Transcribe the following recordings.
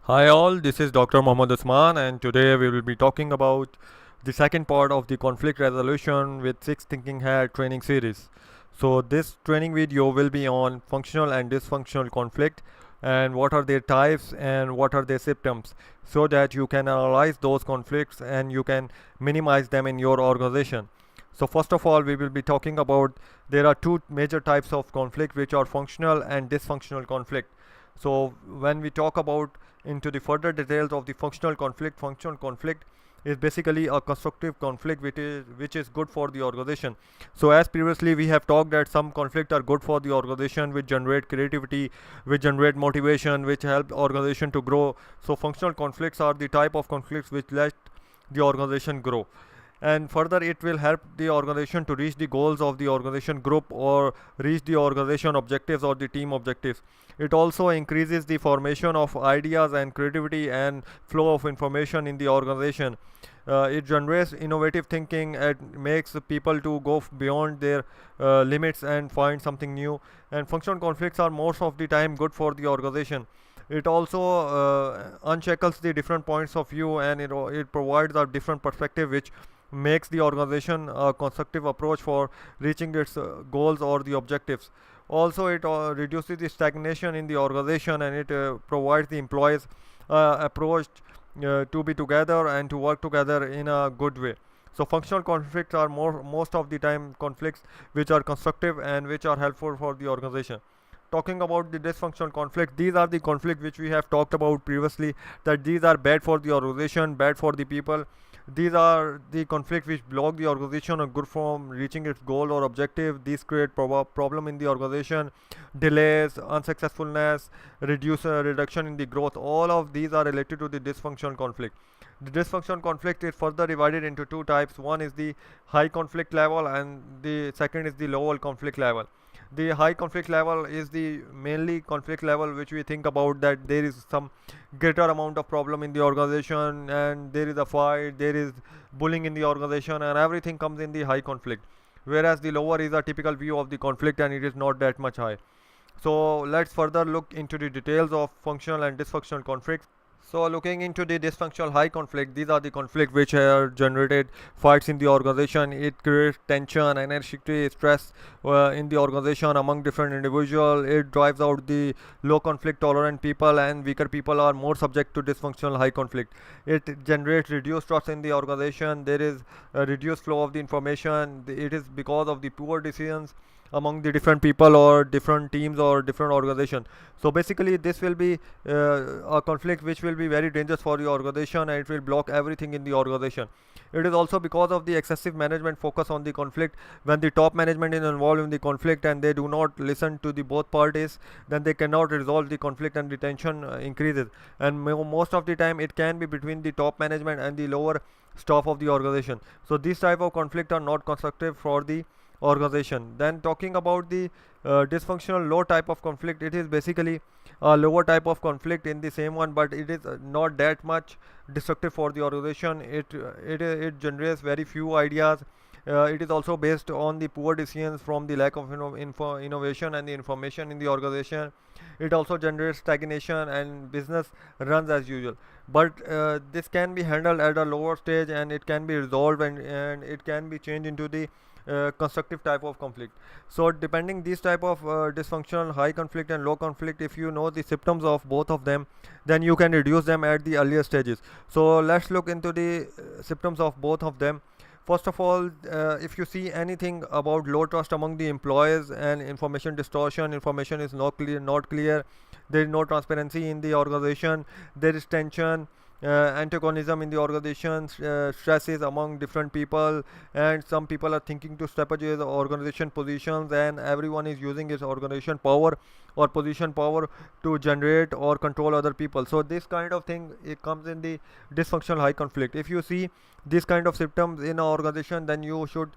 Hi all, this is Dr. Mohammad Usman and today we will be talking about the second part of the conflict resolution with 6 thinking hat training series. So this training video will be on functional and dysfunctional conflict and what are their types and what are their symptoms so that you can analyze those conflicts and you can minimize them in your organization. So first of all we will be talking about there are two major types of conflict which are functional and dysfunctional conflict. So when we talk about into the further details of the functional conflict is basically a constructive conflict which is good for the organization. So as previously we have talked that some conflict are good for the organization, which generate creativity, which generate motivation, which help organization to grow. So functional conflicts are the type of conflicts which let the organization grow, and further it will help the organization to reach the goals of the organization group or reach the organization objectives or the team objectives. It also increases the formation of ideas and creativity and flow of information in the organization. It generates innovative thinking and makes people to go beyond their limits and find something new. And functional conflicts are most of the time good for the organization. It also unshackles the different points of view, and it provides a different perspective which makes the organization a constructive approach for reaching its goals or the objectives. Also it reduces the stagnation in the organization, and it provides the employees approach to be together and to work together in a good way. So functional conflicts are most of the time conflicts which are constructive and which are helpful for the organization. Talking about the dysfunctional conflict, these are the conflicts which we have talked about previously, that these are bad for the organization, bad for the people. These are the conflicts which block the organization or good from reaching its goal or objective. These create problem in the organization, delays, unsuccessfulness, reduction in the growth. All of these are related to the dysfunctional conflict. The dysfunctional conflict is further divided into two types. One is the high conflict level and the second is the lower conflict level. The high conflict level is the mainly conflict level which we think about, that there is some greater amount of problem in the organization and there is a fight, there is bullying in the organization, and everything comes in the high conflict, whereas the lower is a typical view of the conflict and it is not that much high. So let's further look into the details of functional and dysfunctional conflicts. So looking into the dysfunctional high conflict, these are the conflict which are generated fights in the organization. It creates tension, anxiety, stress in the organization among different individuals. It drives out the low conflict tolerant people, and weaker people are more subject to dysfunctional high conflict. It generates reduced trust in the organization. There is a reduced flow of the information. It is because of the poor decisions among the different people or different teams or different organization. So basically this will be a conflict which will be very dangerous for the organization, and it will block everything in the organization. It is also because of the excessive management focus on the conflict. When the top management is involved in the conflict and they do not listen to the both parties, then they cannot resolve the conflict and the tension increases. And most of the time it can be between the top management and the lower staff of the organization. So these type of conflict are not constructive for the organization. Then talking about the dysfunctional low type of conflict, it is basically a lower type of conflict in the same one, but it is not that much destructive for the organization. It generates very few ideas. It is also based on the poor decisions from the lack of innovation and the information in the organization. It also generates stagnation and business runs as usual. But this can be handled at a lower stage, and it can be resolved, and it can be changed into the constructive type of conflict. So depending these type of dysfunctional high conflict and low conflict, if you know the symptoms of both of them, then you can reduce them at the earlier stages. So let's look into the symptoms of both of them. First of all, if you see anything about low trust among the employees and information distortion, information is not clear, there is no transparency in the organization, there is tension, antagonism in the organization, stresses among different people, and some people are thinking to strategize organization positions, and everyone is using his organization power or position power to generate or control other people. So this kind of thing, it comes in the dysfunctional high conflict. If you see this kind of symptoms in an organization, then you should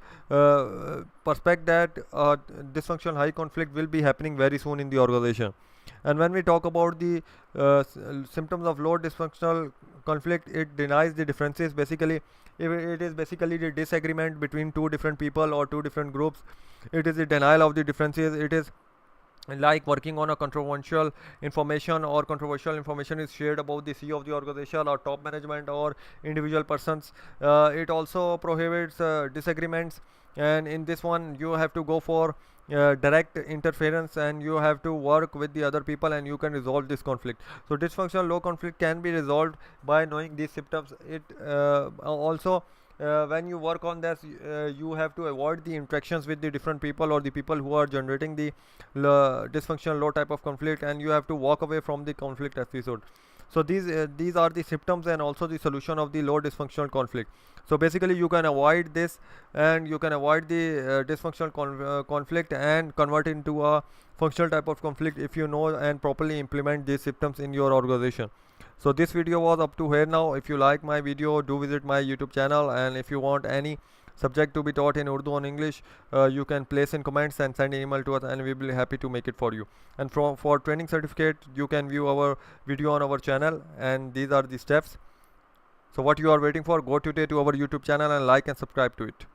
perspect that dysfunctional high conflict will be happening very soon in the organization. And when we talk about the symptoms of low dysfunctional conflict, it denies the differences. Basically, if it is basically the disagreement between two different people or two different groups, it is the denial of the differences. It is like working on a controversial information, or controversial information is shared about the CEO of the organization or top management or individual persons. It also prohibits disagreements, and in this one you have to go for direct interference, and you have to work with the other people, and you can resolve this conflict. So dysfunctional low conflict can be resolved by knowing these symptoms. It also when you work on this, you have to avoid the interactions with the different people or the people who are generating the dysfunctional low type of conflict, and you have to walk away from the conflict episode. So these are the symptoms and also the solution of the low dysfunctional conflict. So basically you can avoid this, and you can avoid the dysfunctional conflict and convert into a functional type of conflict if you know and properly implement these symptoms in your organization. So this video was up to here now. If you like my video, do visit my YouTube channel, and if you want any subject to be taught in Urdu or English, you can place in comments and send an email to us, and we will be happy to make it for you. And for training certificate, you can view our video on our channel, and these are the steps. So what you are waiting for? Go today to our YouTube channel and like and subscribe to it.